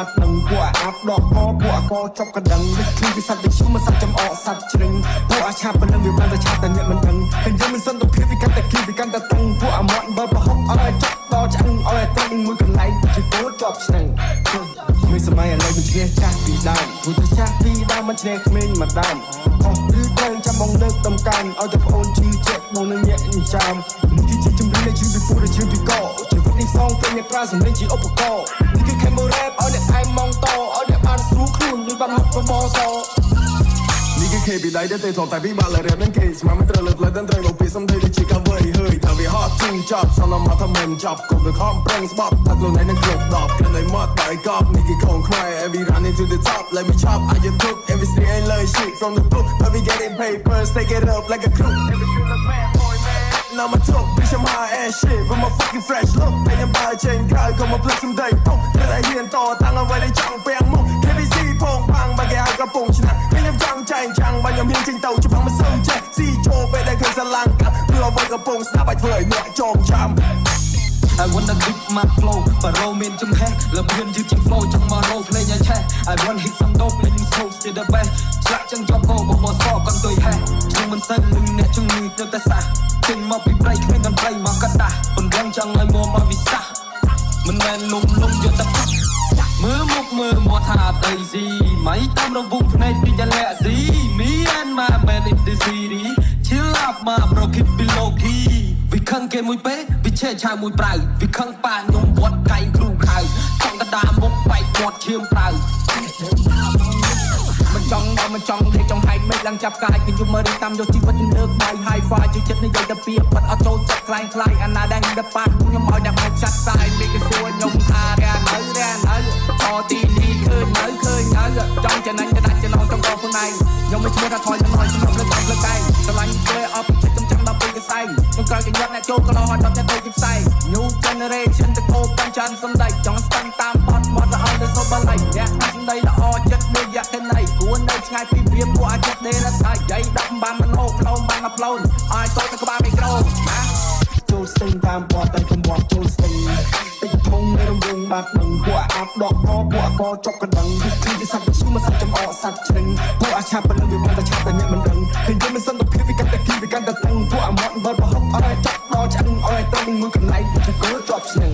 បាត់នឹងពួកអាប់ដកអពួកអកចប់កណ្ដឹងនេះគឺវិស័យវិឈុំមិនសាច់ចំអកសាច់ជ្រឹងពួកអាឆាប់ប៉ុណ្ណឹងវាបានតែឆាប់តែអ្នកមិនដឹងឃើញយើងមិនសន្តិភាពវាកាន់តែគីវាកាន់តែតឹងពួកអាមាត់បើប្រហុកអត់ឲ្យចប់ដល់ឆ្អឹងអត់ឲ្យតែមួយកន្លែងជាគោជាប់ឆ្នឹងមានសម័យឥឡូវមិនឈ្នះចាស់ពីដើមព្រោះតែចាស់ពីដើមមិនឈ្នះក្មេងមកដើមខុសឬត្រូវចាំបងលើកដំកើងឲ្យតែប្អូនជឿជាក់បងនឹងញាក់ចាំនេះគឺជាជំនឿនៃជីវិតពួកដែលជឿពីកជីវិតនេះសងពេលអ្នកប្រើសម្លេងជាឧបករណ៍នេះគឺខេមរ៉េបឲ្យអ្នកថែមម៉ងតឲ្យអ្នកបានស្រួលខ្លួនដូចបានហត់បបសនេះគឺ KB ដៃដែលទេធ្លាប់តែពីបាល់រ៉េបនឹងគេស្មានមិនត្រូវលើកឡើងត្រូវមកពីសំដីដូចជាកាវៃហើយថាវាហត់ជឿចប់សំណមកថាមិនចប់គប់ទៅខំប្រឹងស្បត់ថាខ្លួនឯងនឹងគ្រប់ដប់គ្រាន់តែមកតែកប់នេះគឺของខ្មែរ every running to the top let me chop I just took every street and learn shit from the book but we getting papers take it up like a crook now my talk bitch I'm high ass shit with my fucking fresh look តែខ្ញុំបើចេញក្រៅក៏មកផ្លឹកសំដីពុកតែហ៊ានតតាំងអ្វីដែលចង់ពាំងមុខ KBC ផងបាំងបើគេឲ្យកំពុងឆ្នាំខ្ញុំចង់ចែងចាំងបើខ្ញុំហ៊ានចេញទៅច្បាស់មិនសូវចេះស៊ីចូលពេលដែលឃើញស្រឡាំងកាប់ព្រោះអ្វីកំពុងស្ដាប់ឲ្យធ្វើឲ្យអ្នកចងចាំ I wanna grip my flow បរោមានចំហេះលំហ៊ានយឺតជាង flow ចង់មករោភ្លេងឲ្យឆេះ I want hit some dope លេង slow still the best ឆ្លាក់ចឹងជាប់កោបបសកន្ទុយហេះខ្ញុំមិនសិនលឺអ្នកជំងឺទៅតែសះចេញមកពីព្រៃគ្មានតន្ត្រីមកកដាស់ពង្រឹងចង់ឲ្យមកវិសាសមិនមែនលំយកតែមើលមុខមើលមកថាដីស៊ីមិនតាមរវងភ្នែកពីចលែកស៊ី Me and my man in the city chill up my bro keep below key វិខឹងគេមួយពេវិឆេឆាមួយប្រៅវិខឹងប៉ាខ្ញុំវត្តកៃគ្រូខៅចង់កដាមុខបែកមាត់ឈាមប្រៅមិនចង់ដល់មិនចង់ទេចង់ហែកមេឃឡើងចាប់កាយខ្ញុំមើលតាមយកជីវិតខ្ញុំលើកដៃ high five ជួយចិត្តនិយាយទៅពីបាត់អត់ចូលចិត្តខ្លាំងខ្លាយអាណាដែលដល់ប៉ាខ្ញុំឲ្យតែមកចាត់សាយមេគេសួរខ្ញុំថារានៅអទីនេះឃើញនៅចង់ចំណេញទៅដាច់ចំណងចង់ដល់ខ្លួនឯងខ្ញុំមិនឈ្មោះថាថយចំណយខ្ញុំលើកតាមលើកឯងឆ្លាញ់ពេលអត់ពីចិត្តខ្ញុំដល់ពេលកសែងខ្ញុំក្រោយគេញាត់អ្នកចូលកន្លោហើយដល់តែទៅផ្សាយ New generation ទៅគោកំចាន់សំដីចង់ស្តាំតាមបត់មកដល់ទៅសូបលៃអ្នកសំដីល្អចិត្តមួយយ៉ាក់ទៅណៃគួរនៅឆ្ងាយពីវាពួកអាចចិត្តដេរថាយាយដាក់បានមិនអូផ្លោមបានមកផ្លូនឲ្យសូទៅក្បាលមីក្រូណាចូលស្ទឹងតាមបត់តែកុំបត់ចូលស្ទឹងតិចធំនៅរំងបាត់នឹងពួកអាប់ដកអពួកអកចប់កណ្ដឹងគឺវិស័យវិឈុំមិនសាច់ចំអកសាច់ជ្រឹងពួកអាឆាប់ប៉ុណ្ណឹងវាបានតែឆាប់តែអ្នកមិនដឹងឃើញយើងមិនសន្តិភាពវាកាន់តែគីវាកាន់តែតឹងពួកអាមាត់បើប្រហុកអត់ឲ្យចប់ដល់ឆ្អឹងអត់ឲ្យតែមួយកន្លែងជាគោជាប់ឆ្នឹង